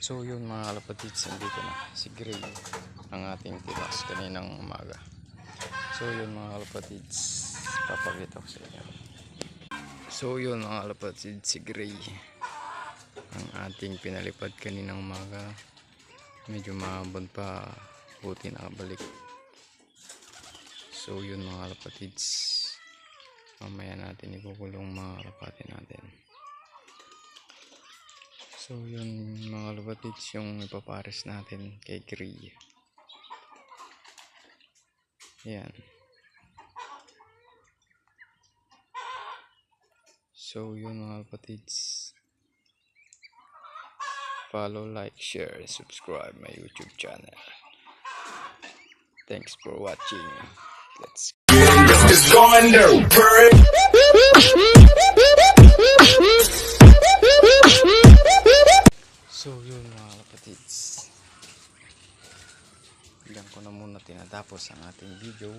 So yun mga kalapatids, nandito na si Gray, ang ating tilas kaninang umaga. So yun mga kalapatids, papakita ko sa inyo. So yun mga kalapatids, si Gray, ang ating pinalipad kaninang umaga. Medyo mahabon pa, buti nakabalik. So yun mga kalapatids, mamaya natin ikukulong mga kalapati natin. So yun mga kalapatids, yung ipapares natin kay Gray. Yan. So yun mga kalapatids, follow, like, share, and subscribe my YouTube channel. Thanks for watching. Let's It's going down. So yun mga kapatids, bigyan ko na muna tinatapos ang ating video.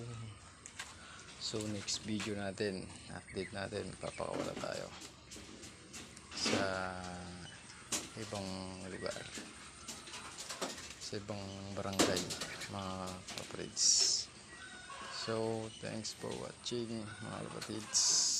So next video natin, update natin, papakawala tayo sa ibang lugar, sa ibang barangay mga kapatids. So thanks for watching mga kapatids.